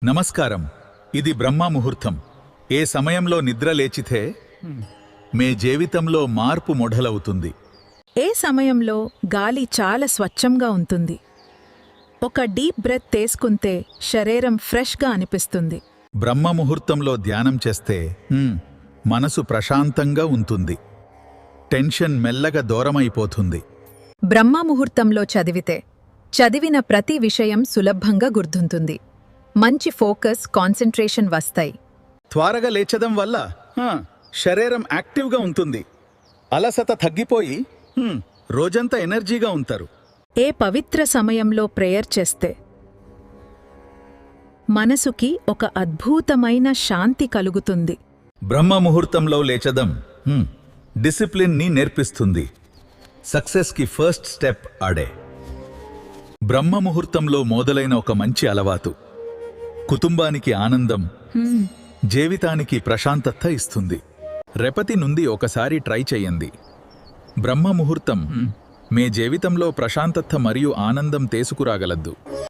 నమస్కారం. ఇది బ్రహ్మ ముహూర్తం. ఏ సమయంలో నిద్ర లేచితే మే జీవితంలో మార్పు మొదలవుతుంది. ఏ సమయంలో గాలి చాలా స్వచ్ఛంగా ఉంటుంది. ఒక డీప్ బ్రెత్ తీసుకుంటే శరీరం ఫ్రెష్గా అనిపిస్తుంది. బ్రహ్మ ముహూర్తంలో ధ్యానం చేస్తే మనసు ప్రశాంతంగా ఉంటుంది. టెన్షన్ మెల్లగా దూరమైపోతుంది. బ్రహ్మ ముహూర్తంలో చదివిన ప్రతి విషయం సులభంగా గుర్తుంటుంది. మంచి ఫోకస్, కాన్సంట్రేషన్ వస్తాయి. త్వరగా లేచడం వల్ల శరీరం యాక్టివ్గా ఉంటుంది. అలసట తగ్గిపోయి రోజంతా ఎనర్జీగా ఉంటారు. ఏ పవిత్ర సమయంలో ప్రేయర్ చేస్తే మనసుకి ఒక అద్భుతమైన శాంతి కలుగుతుంది. బ్రహ్మ ముహూర్తంలో లేచడం డిసిప్లిన్ని నేర్పిస్తుంది. సక్సెస్కి ఫస్ట్ స్టెప్ ఆడే. బ్రహ్మ ముహూర్తంలో మొదలైన ఒక మంచి అలవాటు కుటుంబానికి ఆనందం, జీవితానికి ప్రశాంతత ఇస్తుంది. రేపటి నుండి ఒకసారి ట్రై చేయండి. బ్రహ్మ ముహూర్తం మీ జీవితంలో ప్రశాంతత మరియు ఆనందం తీసుకురాగలదు.